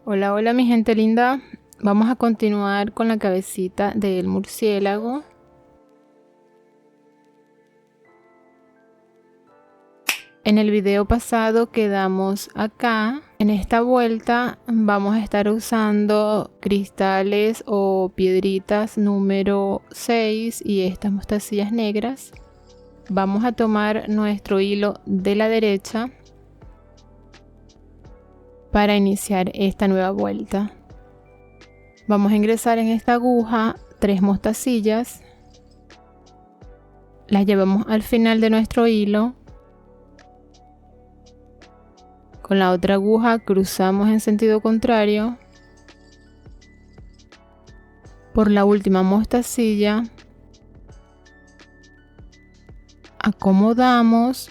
Hola, hola mi gente linda. Vamos a continuar con la cabecita del murciélago. En el video pasado quedamos acá. En esta vuelta vamos a estar usando cristales o piedritas número 6 y estas mostacillas negras. Vamos a tomar nuestro hilo de la derecha para iniciar esta nueva vuelta. Vamos a ingresar en esta aguja 3 mostacillas, las llevamos al final de nuestro hilo, con la otra aguja cruzamos en sentido contrario, por la última mostacilla, acomodamos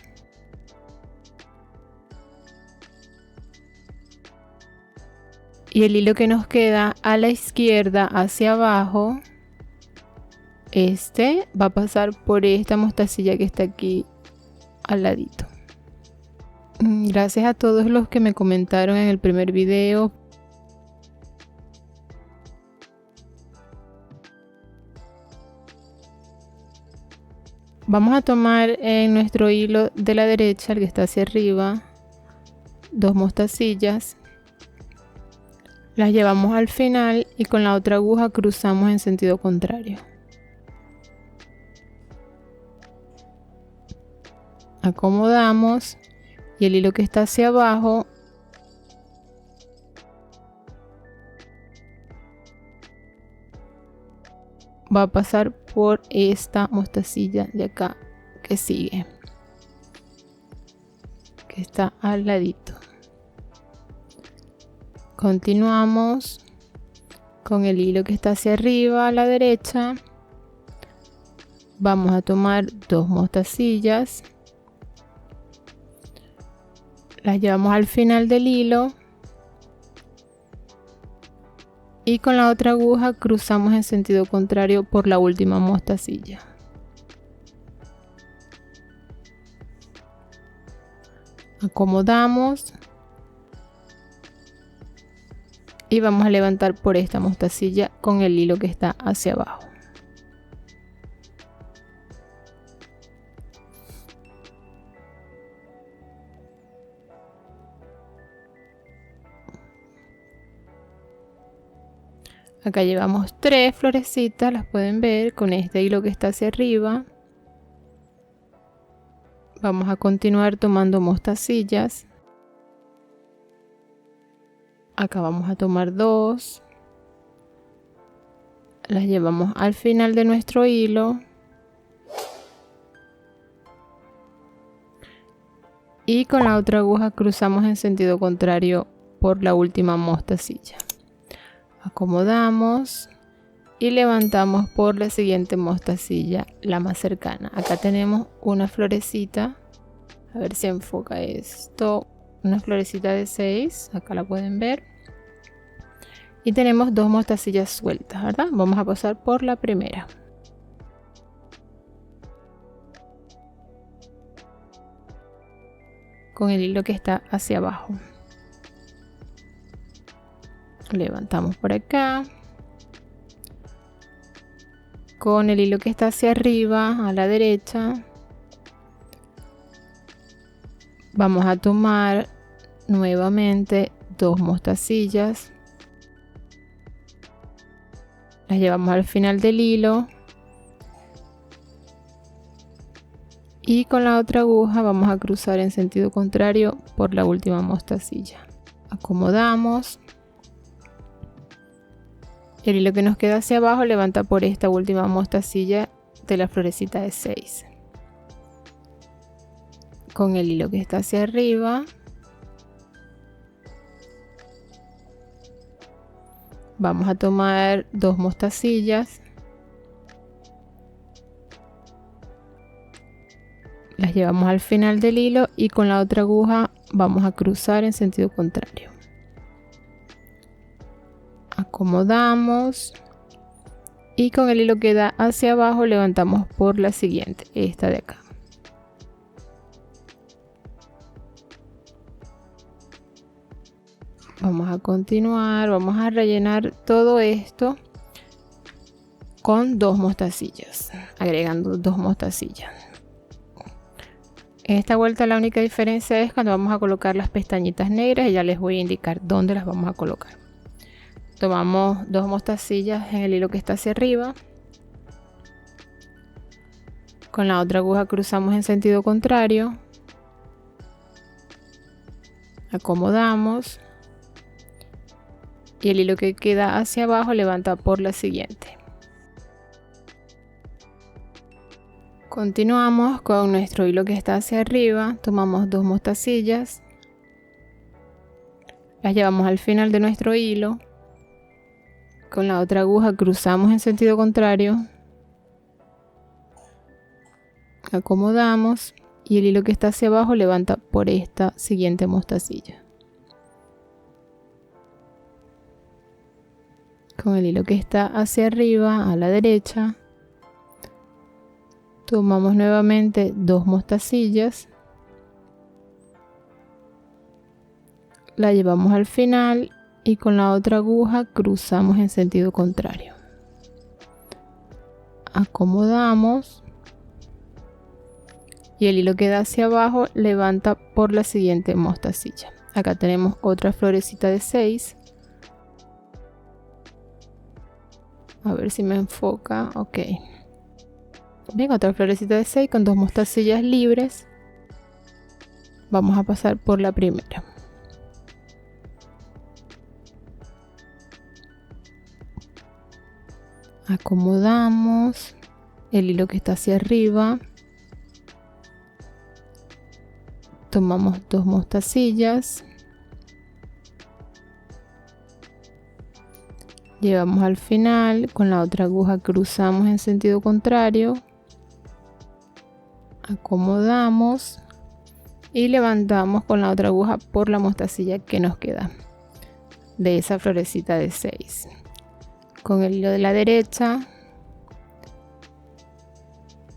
y el hilo que nos queda a la izquierda hacia abajo, este va a pasar por esta mostacilla que está aquí al ladito. Gracias a todos los que me comentaron en el primer video. Vamos a tomar en nuestro hilo de la derecha, el que está hacia arriba, 2 mostacillas, las llevamos al final y con la otra aguja cruzamos en sentido contrario. Acomodamos y el hilo que está hacia abajo va a pasar por esta mostacilla de acá que sigue, que está al ladito. Continuamos con el hilo que está hacia arriba a la derecha. Vamos a tomar 2 mostacillas, las llevamos al final del hilo y con la otra aguja cruzamos en sentido contrario por la última mostacilla. Acomodamos y vamos a levantar por esta mostacilla con el hilo que está hacia abajo. Acá llevamos 3 florecitas, las pueden ver con este hilo que está hacia arriba. Vamos a continuar tomando mostacillas. Acá vamos a tomar 2. Las llevamos al final de nuestro hilo. Y con la otra aguja cruzamos en sentido contrario por la última mostacilla. Acomodamos y levantamos por la siguiente mostacilla, la más cercana. Acá tenemos una florecita, a ver si enfoca esto, una florecita de 6, acá la pueden ver. Y tenemos 2 mostacillas sueltas, ¿verdad? Vamos a pasar por la primera. Con el hilo que está hacia abajo. Levantamos por acá. Con el hilo que está hacia arriba, a la derecha, vamos a tomar nuevamente 2 mostacillas. Las llevamos al final del hilo. Y con la otra aguja vamos a cruzar en sentido contrario por la última mostacilla. Acomodamos. El hilo que nos queda hacia abajo levanta por esta última mostacilla de la florecita de 6. Con el hilo que está hacia arriba vamos a tomar 2 mostacillas, las llevamos al final del hilo y con la otra aguja vamos a cruzar en sentido contrario. Acomodamos y con el hilo que da hacia abajo levantamos por la siguiente, esta de acá. Vamos a continuar, vamos a rellenar todo esto con 2 mostacillas, agregando 2 mostacillas. En esta vuelta la única diferencia es cuando vamos a colocar las pestañitas negras, y ya les voy a indicar dónde las vamos a colocar. Tomamos 2 mostacillas en el hilo que está hacia arriba. Con la otra aguja cruzamos en sentido contrario. Acomodamos. Y el hilo que queda hacia abajo levanta por la siguiente. Continuamos con nuestro hilo que está hacia arriba, tomamos 2 mostacillas, las llevamos al final de nuestro hilo, con la otra aguja cruzamos en sentido contrario, acomodamos y el hilo que está hacia abajo levanta por esta siguiente mostacilla. Con el hilo que está hacia arriba a la derecha, tomamos nuevamente 2 mostacillas, la llevamos al final y con la otra aguja cruzamos en sentido contrario. Acomodamos y el hilo que da hacia abajo levanta por la siguiente mostacilla. Acá tenemos otra florecita de 6. A ver si me enfoca. Ok. Bien, otra florecita de 6 con 2 mostacillas libres. Vamos a pasar por la primera. Acomodamos el hilo que está hacia arriba. Tomamos 2 mostacillas. Llevamos al final, con la otra aguja cruzamos en sentido contrario. Acomodamos y levantamos con la otra aguja por la mostacilla que nos queda de esa florecita de 6. Con el hilo de la derecha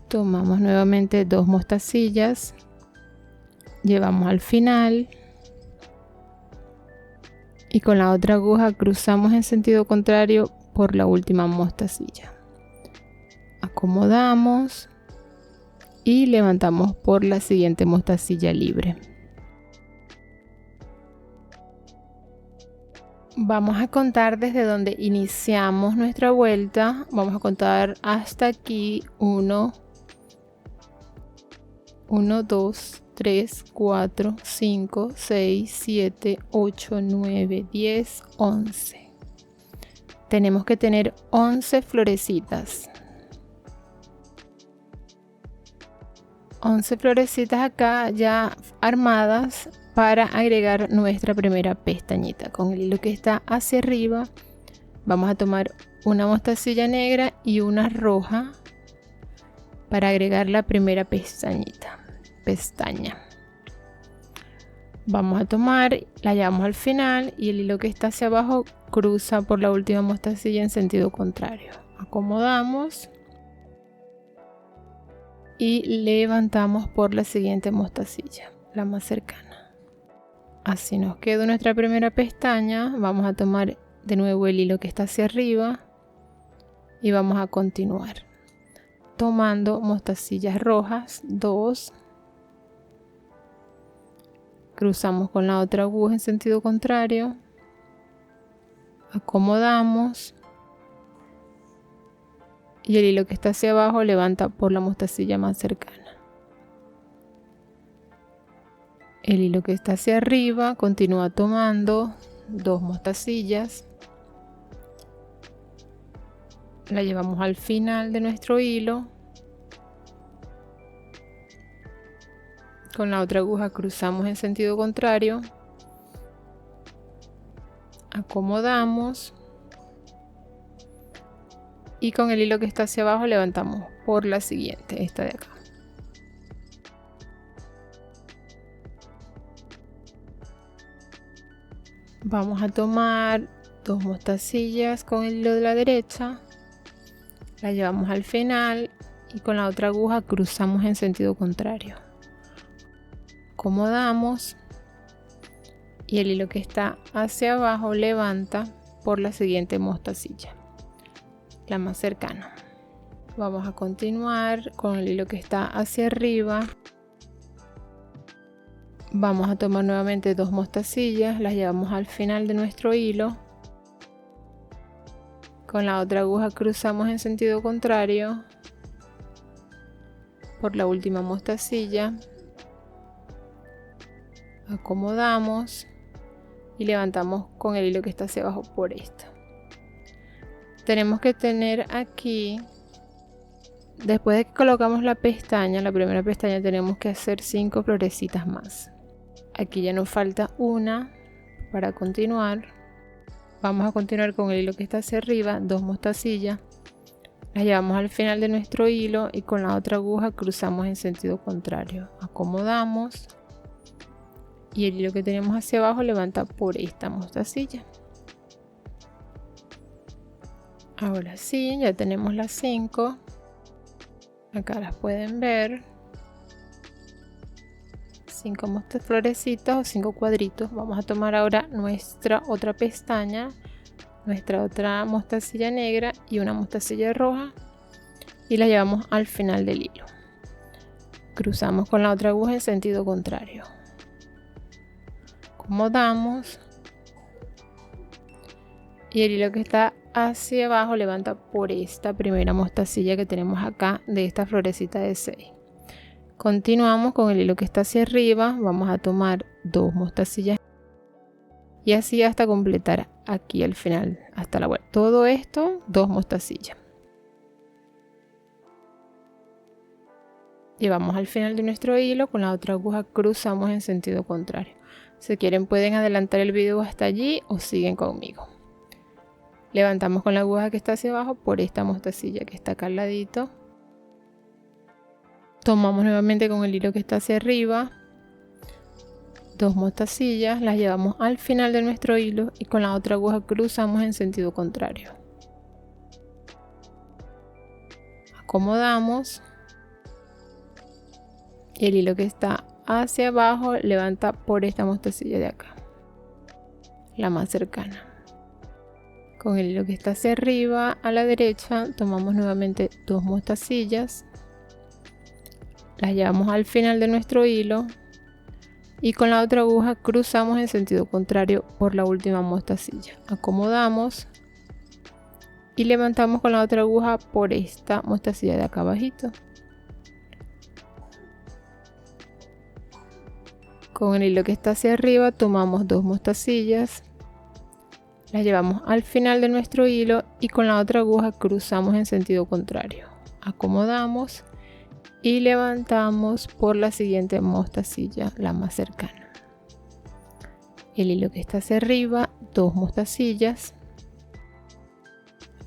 tomamos nuevamente 2 mostacillas, llevamos al final y con la otra aguja cruzamos en sentido contrario por la última mostacilla. Acomodamos y levantamos por la siguiente mostacilla libre. Vamos a contar desde donde iniciamos nuestra vuelta. Vamos a contar hasta aquí. 1, 2, 3, 4, 5, 6, 7, 8, 9, 10, 11. Tenemos que tener 11 florecitas. 11 florecitas acá ya armadas para agregar nuestra primera pestañita. Con el hilo que está hacia arriba vamos a tomar una mostacilla negra y una roja para agregar la primera pestaña. Vamos a tomar, la llevamos al final y el hilo que está hacia abajo cruza por la última mostacilla en sentido contrario. Acomodamos y levantamos por la siguiente mostacilla, la más cercana. Así nos quedó nuestra primera pestaña. Vamos a tomar de nuevo el hilo que está hacia arriba y vamos a continuar tomando mostacillas rojas, 2, cruzamos con la otra aguja en sentido contrario, acomodamos y el hilo que está hacia abajo levanta por la mostacilla más cercana. El hilo que está hacia arriba continúa tomando 2 mostacillas, la llevamos al final de nuestro hilo, con la otra aguja cruzamos en sentido contrario, acomodamos y con el hilo que está hacia abajo levantamos por la siguiente, esta de acá. Vamos a tomar 2 mostacillas con el hilo de la derecha, la llevamos al final y con la otra aguja cruzamos en sentido contrario. Acomodamos y el hilo que está hacia abajo levanta por la siguiente mostacilla, la más cercana. Vamos a continuar con el hilo que está hacia arriba. Vamos a tomar nuevamente 2 mostacillas, las llevamos al final de nuestro hilo. Con la otra aguja cruzamos en sentido contrario por la última mostacilla. Acomodamos y levantamos con el hilo que está hacia abajo por esta. Tenemos que tener aquí, después de que colocamos la pestaña, la primera pestaña, tenemos que hacer 5 florecitas más. Aquí ya nos falta una para continuar. Vamos a continuar con el hilo que está hacia arriba, 2 mostacillas, las llevamos al final de nuestro hilo y con la otra aguja cruzamos en sentido contrario. Acomodamos y el hilo que tenemos hacia abajo levanta por esta mostacilla. Ahora sí, ya tenemos las 5. Acá las pueden ver. 5 florecitas o 5 cuadritos. Vamos a tomar ahora nuestra otra pestaña, nuestra otra mostacilla negra y una mostacilla roja y la llevamos al final del hilo. Cruzamos con la otra aguja en sentido contrario. Acomodamos y el hilo que está hacia abajo levanta por esta primera mostacilla que tenemos acá de esta florecita de 6. Continuamos con el hilo que está hacia arriba, vamos a tomar 2 mostacillas y así hasta completar aquí al final, hasta la vuelta. Todo esto 2 mostacillas. Llevamos al final de nuestro hilo, con la otra aguja cruzamos en sentido contrario. Si quieren pueden adelantar el video hasta allí o siguen conmigo. Levantamos con la aguja que está hacia abajo por esta mostacilla que está acá al ladito. Tomamos nuevamente con el hilo que está hacia arriba, 2 mostacillas, las llevamos al final de nuestro hilo y con la otra aguja cruzamos en sentido contrario. Acomodamos y el hilo que está hacia abajo levanta por esta mostacilla de acá, la más cercana. Con el hilo que está hacia arriba a la derecha tomamos nuevamente 2 mostacillas, las llevamos al final de nuestro hilo y con la otra aguja cruzamos en sentido contrario por la última mostacilla. Acomodamos y levantamos con la otra aguja por esta mostacilla de acá abajito. Con el hilo que está hacia arriba tomamos 2 mostacillas, las llevamos al final de nuestro hilo y con la otra aguja cruzamos en sentido contrario. Acomodamos y levantamos por la siguiente mostacilla, la más cercana. El hilo que está hacia arriba, 2 mostacillas,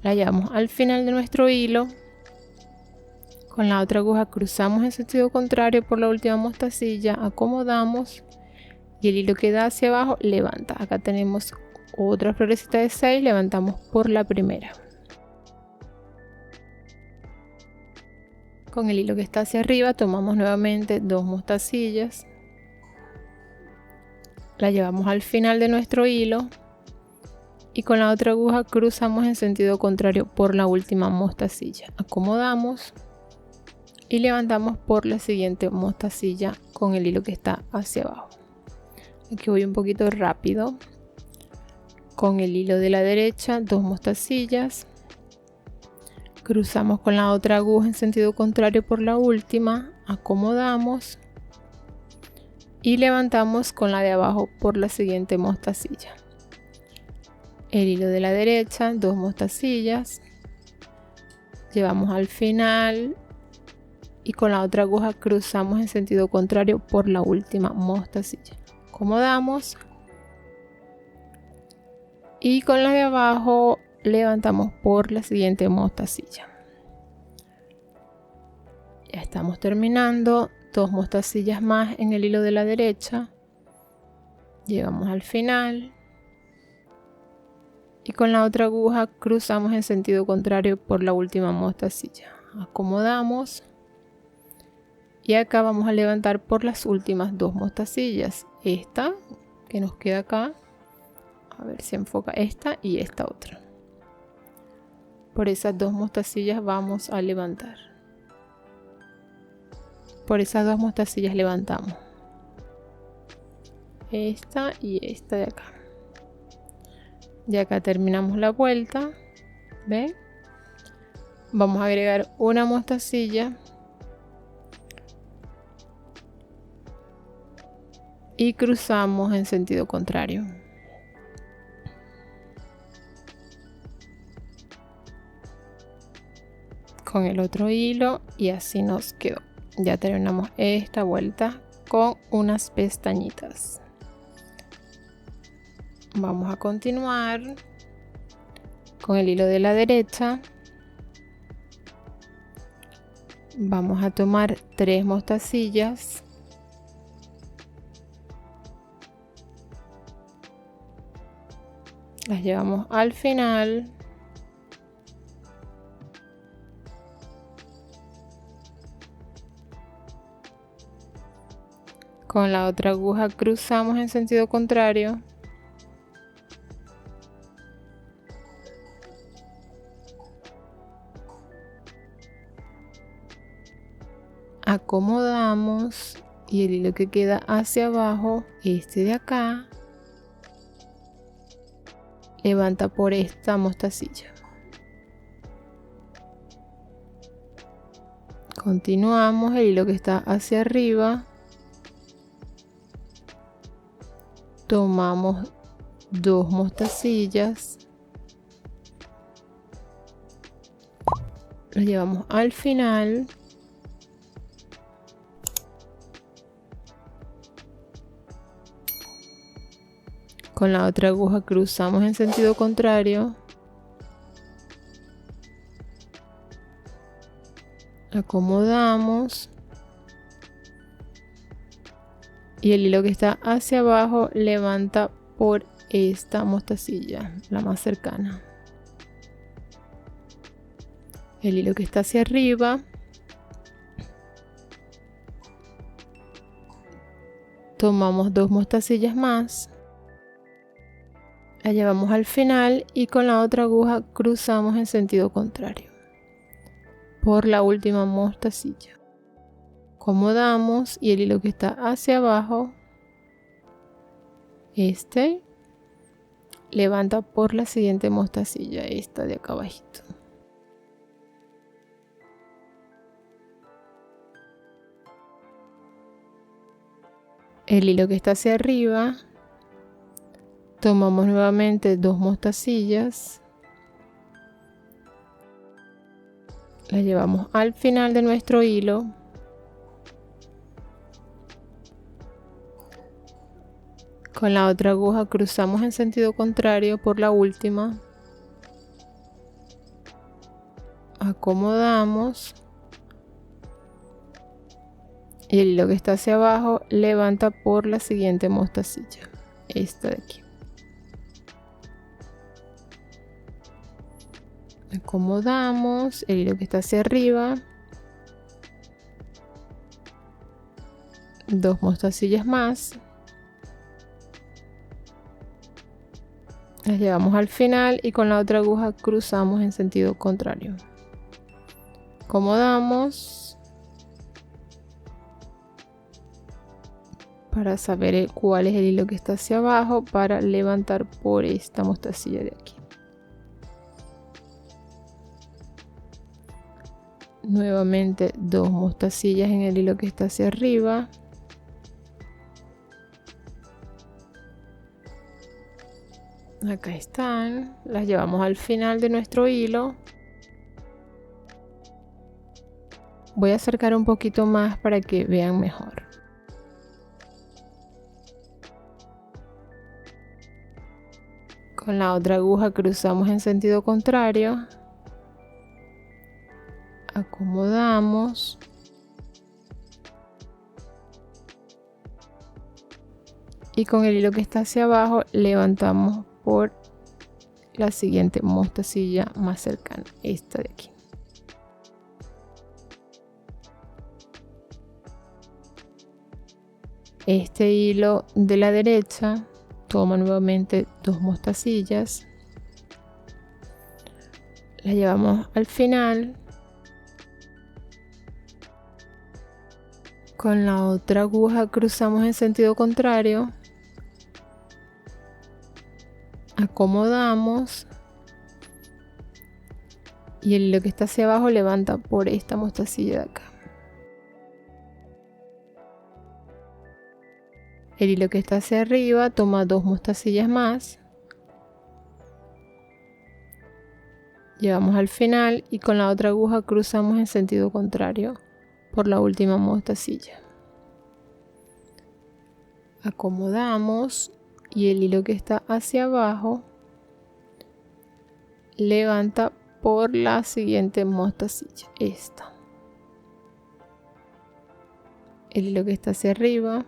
la llevamos al final de nuestro hilo, con la otra aguja cruzamos en sentido contrario por la última mostacilla, acomodamos y el hilo que da hacia abajo levanta. Acá tenemos otra florecita de 6, levantamos por la primera. Con el hilo que está hacia arriba tomamos nuevamente 2 mostacillas, la llevamos al final de nuestro hilo y con la otra aguja cruzamos en sentido contrario por la última mostacilla. Acomodamos y levantamos por la siguiente mostacilla con el hilo que está hacia abajo. Aquí voy un poquito rápido. Con el hilo de la derecha 2 mostacillas, cruzamos con la otra aguja en sentido contrario por la última, acomodamos y levantamos con la de abajo por la siguiente mostacilla. El hilo de la derecha, 2 mostacillas, llevamos al final y con la otra aguja cruzamos en sentido contrario por la última mostacilla. Acomodamos y con la de abajo levantamos por la siguiente mostacilla. Ya estamos terminando, 2 mostacillas más en el hilo de la derecha, llegamos al final y con la otra aguja cruzamos en sentido contrario por la última mostacilla. Acomodamos y acá vamos a levantar por las últimas 2 mostacillas, esta que nos queda acá. A ver si enfoca esta y esta otra. Por esas 2 mostacillas vamos a levantar. Por esas 2 mostacillas levantamos. Esta y esta de acá. Y acá terminamos la vuelta. ¿Ven? Vamos a agregar una mostacilla. Y cruzamos en sentido contrario. Con el otro hilo y así nos quedó. Ya terminamos esta vuelta con unas pestañitas. Vamos a continuar con el hilo de la derecha. Vamos a tomar 3 mostacillas. Las llevamos al final. Con la otra aguja cruzamos en sentido contrario. Acomodamos y el hilo que queda hacia abajo, este de acá, levanta por esta mostacilla. Continuamos, el hilo que está hacia arriba, tomamos 2 mostacillas, las llevamos al final. Con la otra aguja cruzamos en sentido contrario. Acomodamos. Y el hilo que está hacia abajo levanta por esta mostacilla, la más cercana. El hilo que está hacia arriba tomamos 2 mostacillas más. La llevamos al final y con la otra aguja cruzamos en sentido contrario por la última mostacilla. Acomodamos y el hilo que está hacia abajo, este, levanta por la siguiente mostacilla, esta de acá abajito. El hilo que está hacia arriba, tomamos nuevamente 2 mostacillas, las llevamos al final de nuestro hilo. Con la otra aguja cruzamos en sentido contrario por la última. Acomodamos. Y el hilo que está hacia abajo levanta por la siguiente mostacilla, esta de aquí. Acomodamos el hilo que está hacia arriba, 2 mostacillas más, las llevamos al final y con la otra aguja cruzamos en sentido contrario. Acomodamos para saber cuál es el hilo que está hacia abajo para levantar por esta mostacilla de aquí. Nuevamente 2 mostacillas en el hilo que está hacia arriba. Acá están, las llevamos al final de nuestro hilo. Voy a acercar un poquito más para que vean mejor. Con la otra aguja cruzamos en sentido contrario. Acomodamos. Y con el hilo que está hacia abajo levantamos por la siguiente mostacilla más cercana, esta de aquí. Este hilo de la derecha toma nuevamente 2 mostacillas, las llevamos al final, con la otra aguja cruzamos en sentido contrario, acomodamos y el hilo que está hacia abajo levanta por esta mostacilla de acá. El hilo que está hacia arriba toma 2 mostacillas más, llevamos al final y con la otra aguja cruzamos en sentido contrario por la última mostacilla. Acomodamos y el hilo que está hacia abajo levanta por la siguiente mostacilla, esta. El hilo que está hacia arriba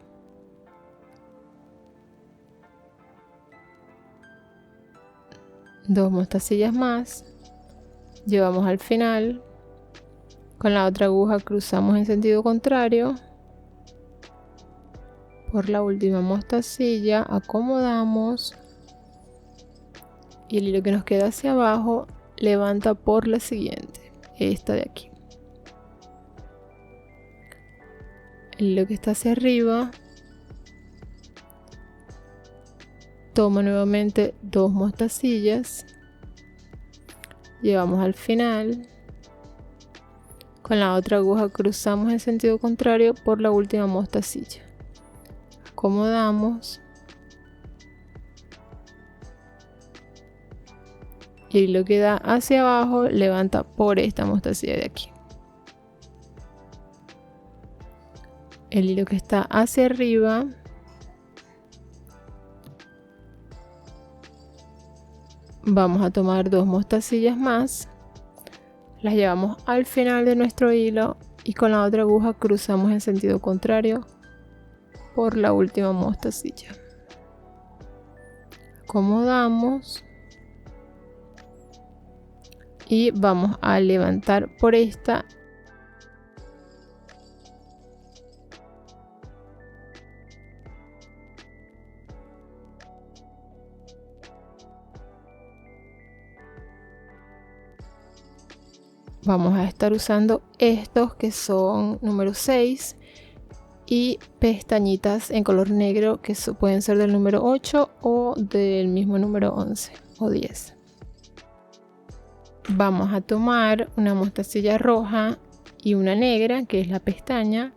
dos mostacillas más, llevamos al final, con la otra aguja cruzamos en sentido contrario por la última mostacilla, acomodamos y el hilo que nos queda hacia abajo levanta por la siguiente, esta de aquí. El hilo que está hacia arriba toma nuevamente 2 mostacillas, llevamos al final, con la otra aguja cruzamos en sentido contrario por la última mostacilla, acomodamos y el hilo que da hacia abajo levanta por esta mostacilla de aquí. El hilo que está hacia arriba vamos a tomar 2 mostacillas más, las llevamos al final de nuestro hilo y con la otra aguja cruzamos en sentido contrario por la última mostacilla. Acomodamos y vamos a levantar por esta . Vamos a estar usando estos que son número 6 y pestañitas en color negro que pueden ser del número 8 o del mismo número 11 o 10. Vamos a tomar una mostacilla roja y una negra, que es la pestaña,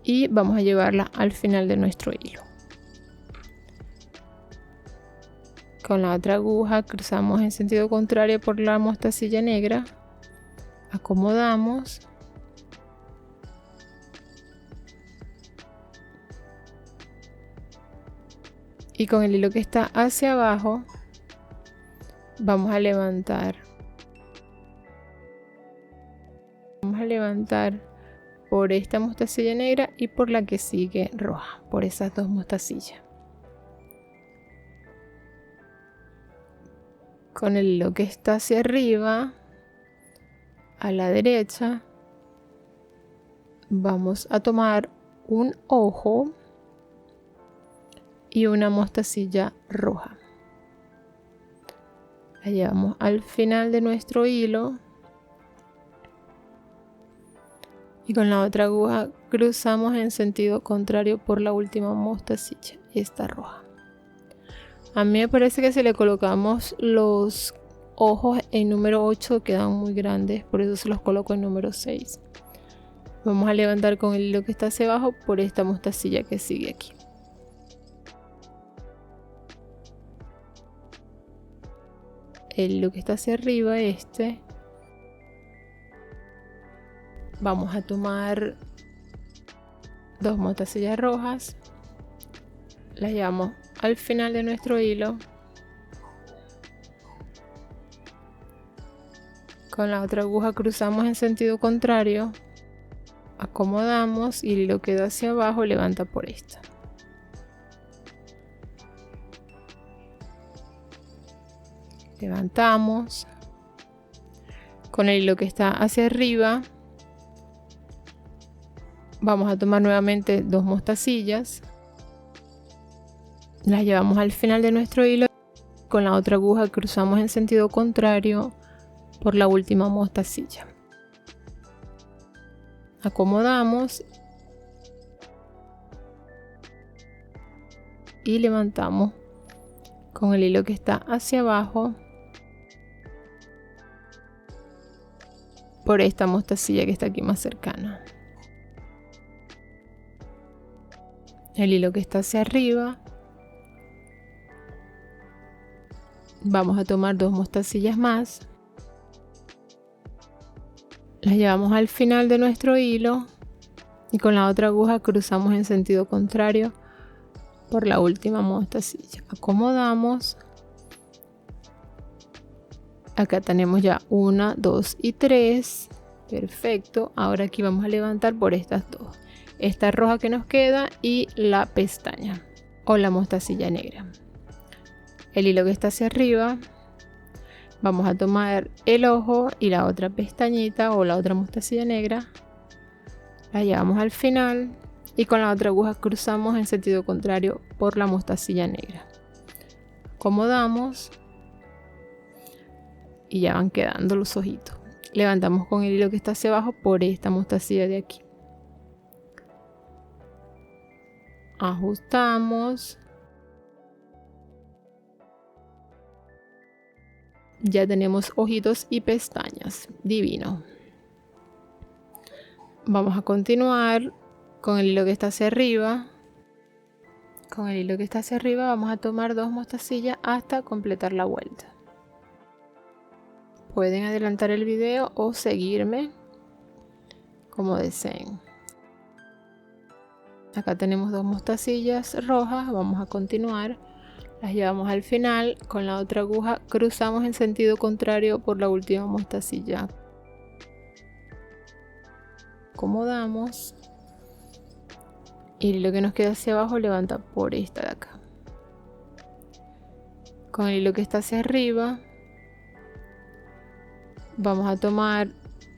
y vamos a llevarla al final de nuestro hilo. Con la otra aguja cruzamos en sentido contrario por la mostacilla negra, acomodamos y con el hilo que está hacia abajo vamos a levantar por esta mostacilla negra y por la que sigue roja, por esas 2 mostacillas. Con el hilo que está hacia arriba a la derecha vamos a tomar un ojo y una mostacilla roja. La llevamos al final de nuestro hilo y con la otra aguja cruzamos en sentido contrario por la última mostacilla, esta roja. A mí me parece que si le colocamos los ojos en número 8 quedan muy grandes, por eso se los coloco en número 6. Vamos a levantar con el hilo que está hacia abajo por esta mostacilla que sigue aquí. El hilo que está hacia arriba, vamos a tomar 2 mostacillas rojas, las llevamos al final de nuestro hilo, con la otra aguja cruzamos en sentido contrario, acomodamos y el hilo que da hacia abajo levanta por esta. Levantamos, con el hilo que está hacia arriba vamos a tomar nuevamente 2 mostacillas, Las llevamos al final de nuestro hilo. Con la otra aguja cruzamos en sentido contrario por la última mostacilla. Acomodamos y levantamos con el hilo que está hacia abajo por esta mostacilla que está aquí más cercana. El hilo que está hacia arriba, vamos a tomar 2 mostacillas más, las llevamos al final de nuestro hilo y con la otra aguja cruzamos en sentido contrario por la última mostacilla. Acomodamos. Acá tenemos ya 1, 2 y 3. Perfecto. Ahora aquí vamos a levantar por estas dos. Esta roja que nos queda y la pestaña o la mostacilla negra. El hilo que está hacia arriba, vamos a tomar el ojo y la otra pestañita o la otra mostacilla negra, la llevamos al final y con la otra aguja cruzamos en sentido contrario por la mostacilla negra. Acomodamos y ya van quedando los ojitos. Levantamos con el hilo que está hacia abajo por esta mostacilla de aquí. Ajustamos. Ya tenemos ojitos y pestañas. Divino. Vamos a continuar con el hilo que está hacia arriba. Con el hilo que está hacia arriba vamos a tomar 2 mostacillas hasta completar la vuelta. Pueden adelantar el video o seguirme como deseen. Acá tenemos 2 mostacillas rojas. Vamos a continuar. Las llevamos al final. Con la otra aguja cruzamos en sentido contrario por la última mostacilla. Acomodamos. Y el hilo que nos queda hacia abajo levanta por esta de acá. Con el hilo que está hacia arriba vamos a tomar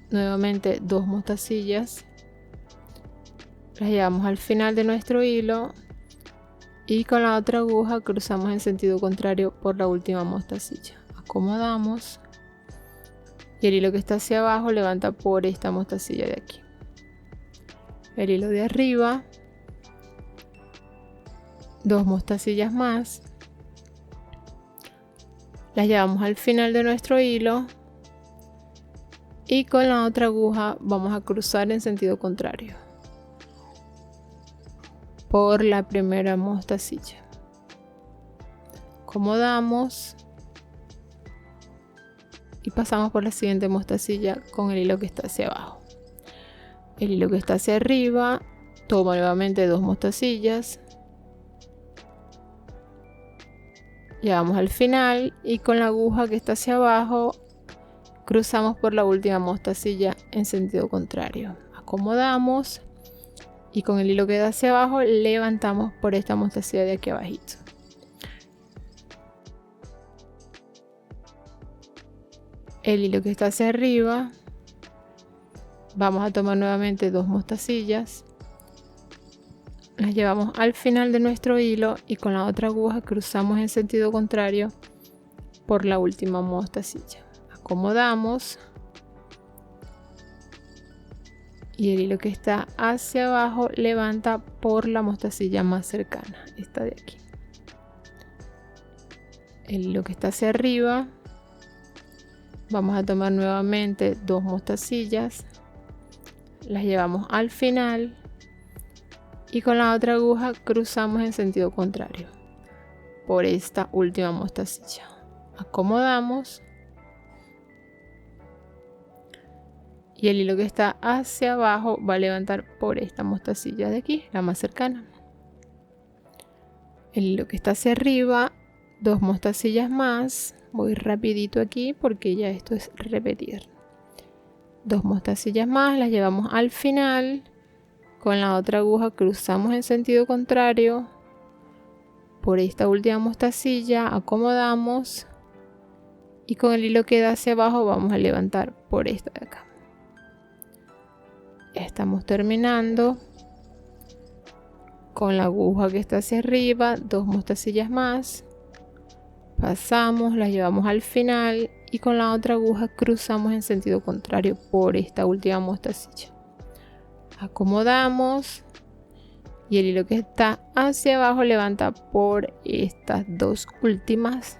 nuevamente 2 mostacillas. Las llevamos al final de nuestro hilo y con la otra aguja cruzamos en sentido contrario por la última mostacilla. Acomodamos y el hilo que está hacia abajo levanta por esta mostacilla de aquí. El hilo de arriba, 2 mostacillas más, las llevamos al final de nuestro hilo y con la otra aguja vamos a cruzar en sentido contrario por la primera mostacilla. Acomodamos y pasamos por la siguiente mostacilla con el hilo que está hacia abajo. El hilo que está hacia arriba, toma nuevamente 2 mostacillas, llevamos al final y con la aguja que está hacia abajo cruzamos por la última mostacilla en sentido contrario. Acomodamos y con el hilo que da hacia abajo levantamos por esta mostacilla de aquí abajito. El hilo que está hacia arriba, vamos a tomar nuevamente 2 mostacillas, las llevamos al final de nuestro hilo y con la otra aguja cruzamos en sentido contrario por la última mostacilla. Acomodamos y el hilo que está hacia abajo levanta por la mostacilla más cercana, esta de aquí. El hilo que está hacia arriba, vamos a tomar nuevamente 2 mostacillas, las llevamos al final y con la otra aguja cruzamos en sentido contrario por esta última mostacilla. Acomodamos y el hilo que está hacia abajo va a levantar por esta mostacilla de aquí, la más cercana. El hilo que está hacia arriba, 2 mostacillas más. Voy rapidito aquí porque ya esto es repetir. 2 mostacillas más, las llevamos al final. Con la otra aguja cruzamos en sentido contrario por esta última mostacilla, acomodamos y con el hilo que da hacia abajo vamos a levantar por esta de acá. Ya estamos terminando. Con la aguja que está hacia arriba, 2 mostacillas más. Pasamos, las llevamos al final y con la otra aguja cruzamos en sentido contrario por esta última mostacilla. Acomodamos y el hilo que está hacia abajo levanta por estas 2 últimas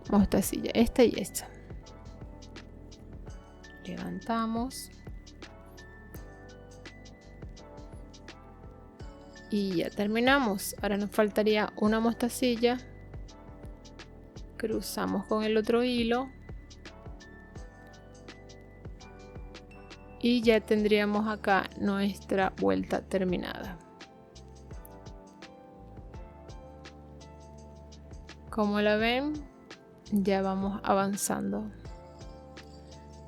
mostacillas, esta y esta. Levantamos y ya terminamos. Ahora nos faltaría una mostacilla. Cruzamos con el otro hilo y ya tendríamos acá nuestra vuelta terminada. Como la ven, ya vamos avanzando.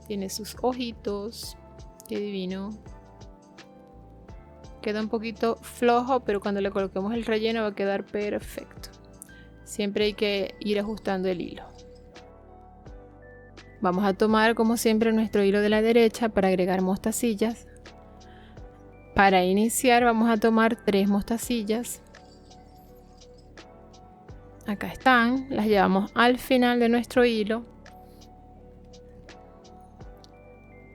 Tiene sus ojitos, qué divino. Queda un poquito flojo, pero cuando le coloquemos el relleno va a quedar perfecto. Siempre hay que ir ajustando el hilo. Vamos a tomar como siempre nuestro hilo de la derecha para agregar mostacillas. Para iniciar vamos a tomar 3 mostacillas. Acá están, las llevamos al final de nuestro hilo.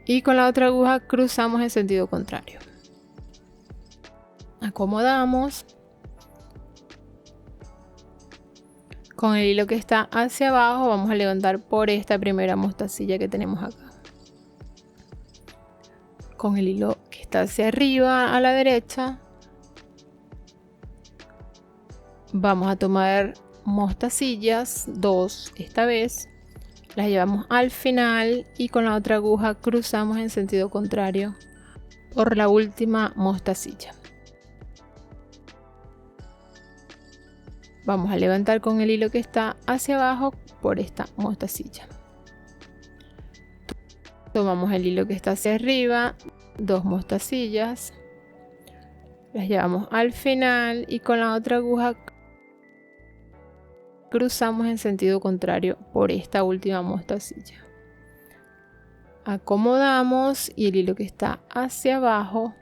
Y con la otra aguja cruzamos en sentido contrario. Acomodamos. Con el hilo que está hacia abajo vamos a levantar por esta primera mostacilla que tenemos acá. Con el hilo que está hacia arriba a la derecha vamos a tomar mostacillas, 2 esta vez. Las llevamos al final y con la otra aguja cruzamos en sentido contrario por la última mostacilla. Vamos a levantar con el hilo que está hacia abajo por esta mostacilla. Tomamos el hilo que está hacia arriba, 2 mostacillas. Las llevamos al final y con la otra aguja cruzamos en sentido contrario por esta última mostacilla. Acomodamos y el hilo que está hacia abajo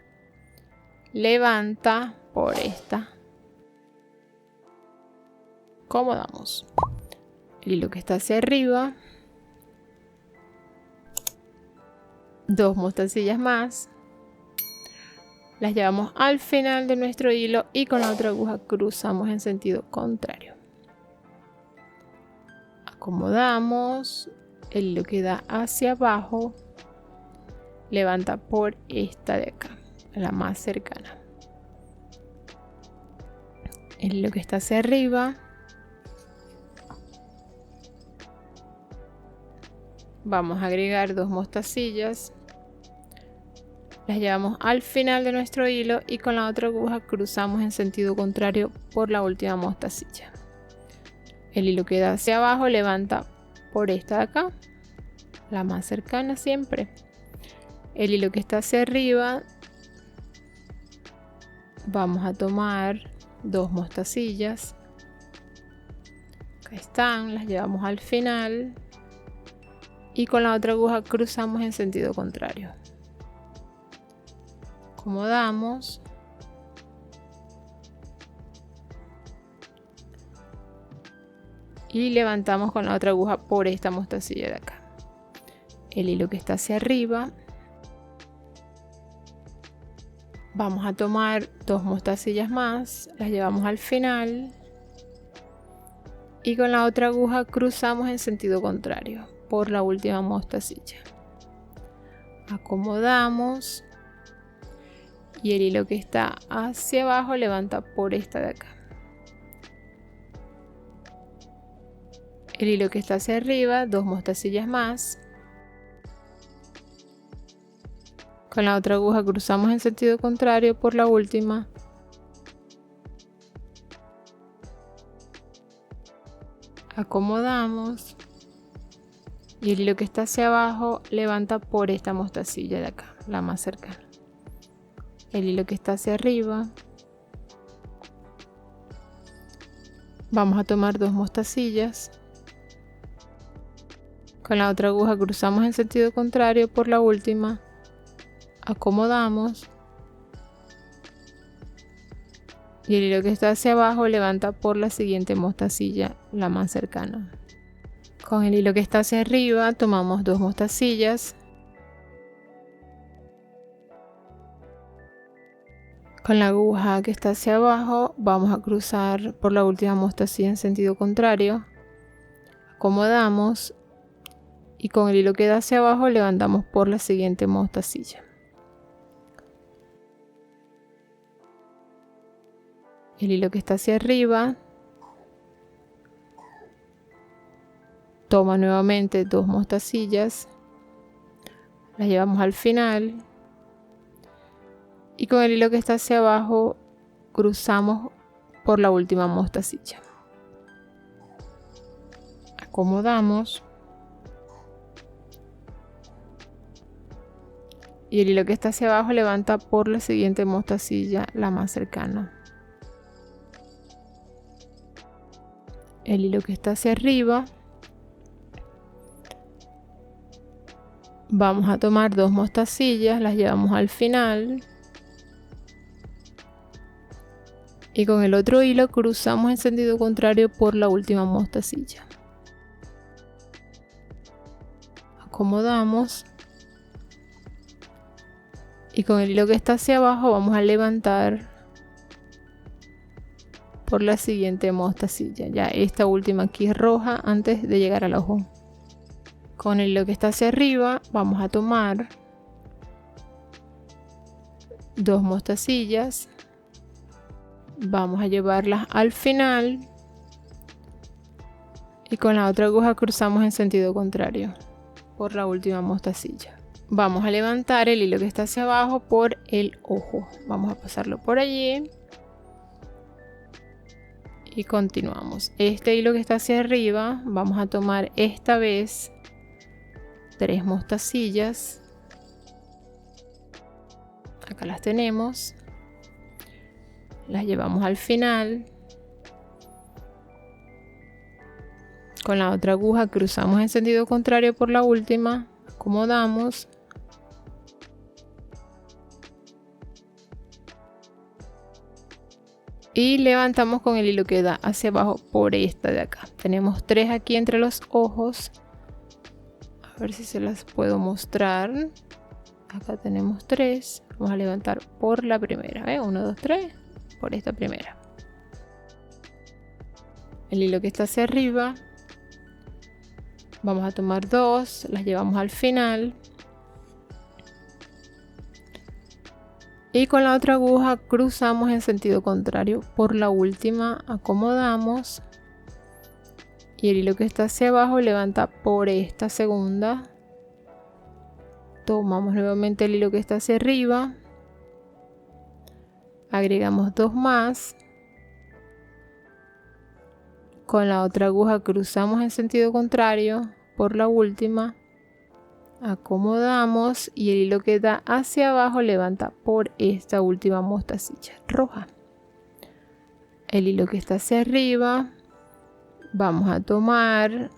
levanta por esta. Acomodamos el hilo que está hacia arriba, 2 mostacillas más, las llevamos al final de nuestro hilo y con la otra aguja cruzamos en sentido contrario. Acomodamos, el hilo que da hacia abajo levanta por esta de acá, la más cercana. El hilo que está hacia arriba vamos a agregar 2 mostacillas, las llevamos al final de nuestro hilo y con la otra aguja cruzamos en sentido contrario por la última mostacilla. El hilo que da hacia abajo levanta por esta de acá, la más cercana siempre. El hilo que está hacia arriba vamos a tomar 2 mostacillas, acá están, las llevamos al final y con la otra aguja cruzamos en sentido contrario. Acomodamos. Y levantamos con la otra aguja por esta mostacilla de acá. El hilo que está hacia arriba. Vamos a tomar 2 mostacillas más, las llevamos al final. Y con la otra aguja cruzamos en sentido contrario por la última mostacilla. Acomodamos y el hilo que está hacia abajo levanta por esta de acá. El hilo que está hacia arriba, 2 mostacillas más. Con la otra aguja cruzamos en sentido contrario por la última. Acomodamos y el hilo que está hacia abajo levanta por esta mostacilla de acá, la más cercana. El hilo que está hacia arriba vamos a tomar 2 mostacillas, con la otra aguja cruzamos en sentido contrario por la última, acomodamos Y el hilo que está hacia abajo levanta por la siguiente mostacilla, la más cercana. Con el hilo que está hacia arriba tomamos 2 mostacillas. Con la aguja que está hacia abajo vamos a cruzar por la última mostacilla en sentido contrario. Acomodamos y con el hilo que da hacia abajo levantamos por la siguiente mostacilla. El hilo que está hacia arriba toma nuevamente 2 mostacillas, las llevamos al final y con el hilo que está hacia abajo cruzamos por la última mostacilla. Acomodamos y el hilo que está hacia abajo levanta por la siguiente mostacilla, la más cercana. El hilo que está hacia arriba vamos a tomar 2 mostacillas, las llevamos al final y con el otro hilo cruzamos en sentido contrario por la última mostacilla. Acomodamos y con el hilo que está hacia abajo vamos a levantar por la siguiente mostacilla. Ya esta última aquí es roja antes de llegar al ojo. Con el hilo que está hacia arriba vamos a tomar 2 mostacillas, vamos a llevarlas al final y con la otra aguja cruzamos en sentido contrario por la última mostacilla. Vamos a levantar el hilo que está hacia abajo por el ojo, vamos a pasarlo por allí y continuamos. Este hilo que está hacia arriba vamos a tomar esta vez 3 mostacillas, acá las tenemos, las llevamos al final, con la otra aguja cruzamos en sentido contrario por la última, acomodamos y levantamos con el hilo que da hacia abajo por esta de acá. Tenemos 3 aquí entre los ojos, a ver si se las puedo mostrar. Acá tenemos 3, vamos a levantar por la primera, 1, 2, 3, por esta primera. El hilo que está hacia arriba vamos a tomar 2, las llevamos al final y con la otra aguja cruzamos en sentido contrario por la última, acomodamos y el hilo que está hacia abajo levanta por esta segunda. Tomamos nuevamente el hilo que está hacia arriba, agregamos 2 más, con la otra aguja cruzamos en sentido contrario por la última, acomodamos y el hilo que da hacia abajo levanta por esta última mostacilla roja. El hilo que está hacia arriba vamos a tomar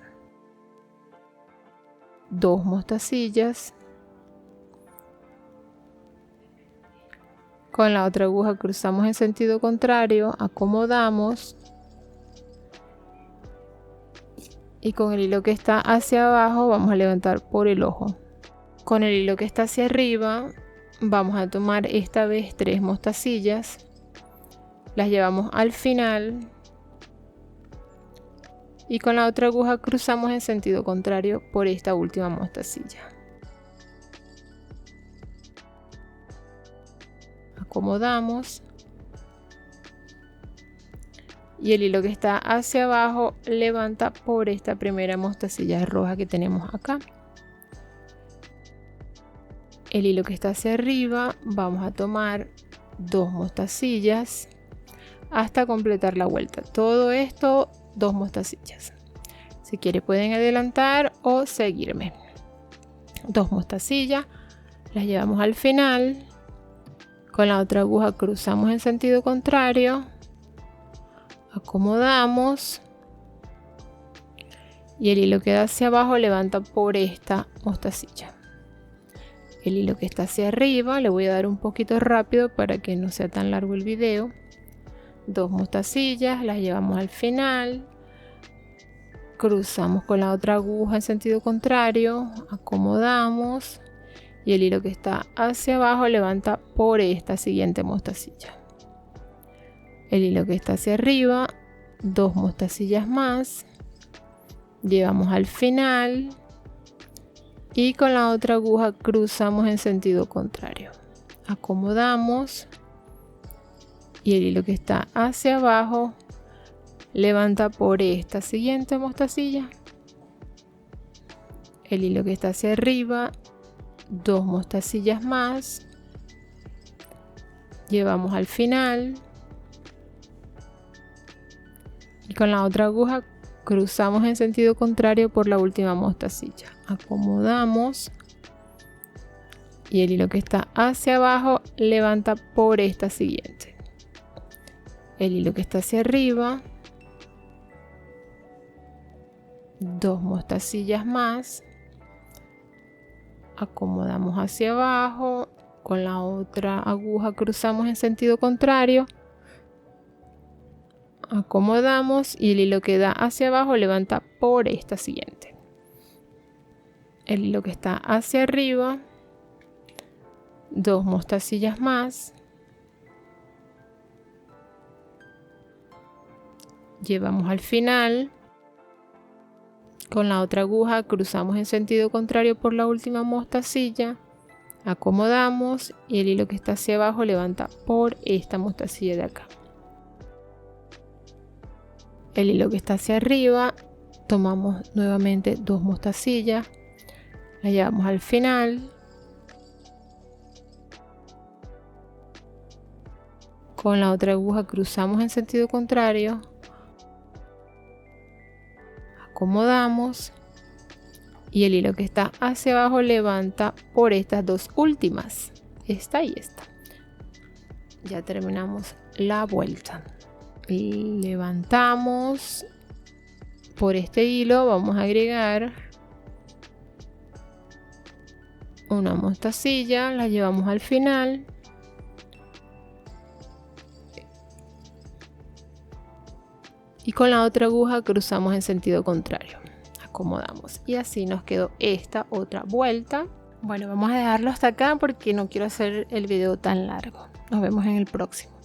2 mostacillas, con la otra aguja cruzamos en sentido contrario, acomodamos y con el hilo que está hacia abajo vamos a levantar por el ojo. Con el hilo que está hacia arriba vamos a tomar esta vez 3 mostacillas, las llevamos al final y con la otra aguja cruzamos en sentido contrario por esta última mostacilla. Acomodamos y el hilo que está hacia abajo levanta por esta primera mostacilla roja que tenemos acá. El hilo que está hacia arriba vamos a tomar 2 mostacillas hasta completar la vuelta. Todo esto 2 mostacillas. Si quieren pueden adelantar o seguirme. 2 mostacillas, las llevamos al final. Con la otra aguja cruzamos en sentido contrario, acomodamos y el hilo que da hacia abajo levanta por esta mostacilla. El hilo que está hacia arriba le voy a dar un poquito rápido para que no sea tan largo el video. 2 mostacillas, las llevamos al final, cruzamos con la otra aguja en sentido contrario, acomodamos y el hilo que está hacia abajo levanta por esta siguiente mostacilla. El hilo que está hacia arriba, 2 mostacillas más, llevamos al final y con la otra aguja cruzamos en sentido contrario, acomodamos y el hilo que está hacia abajo levanta por esta siguiente mostacilla. El hilo que está hacia arriba, 2 mostacillas más, llevamos al final y con la otra aguja cruzamos en sentido contrario por la última mostacilla, acomodamos y el hilo que está hacia abajo levanta por esta siguiente. El hilo que está hacia arriba, 2 mostacillas más, acomodamos hacia abajo, con la otra aguja cruzamos en sentido contrario, acomodamos y el hilo que da hacia abajo levanta por esta siguiente. El hilo que está hacia arriba, 2 mostacillas más, llevamos al final, con la otra aguja cruzamos en sentido contrario por la última mostacilla, acomodamos y el hilo que está hacia abajo levanta por esta mostacilla de acá. El hilo que está hacia arriba, tomamos nuevamente 2 mostacillas, la llevamos al final, con la otra aguja cruzamos en sentido contrario, acomodamos y el hilo que está hacia abajo levanta por estas 2 últimas, esta y esta. Ya terminamos la vuelta. Levantamos por este hilo, vamos a agregar una mostacilla, la llevamos al final y con la otra aguja cruzamos en sentido contrario, acomodamos y así nos quedó esta otra vuelta. Bueno, vamos a dejarlo hasta acá porque no quiero hacer el video tan largo. Nos vemos en el próximo.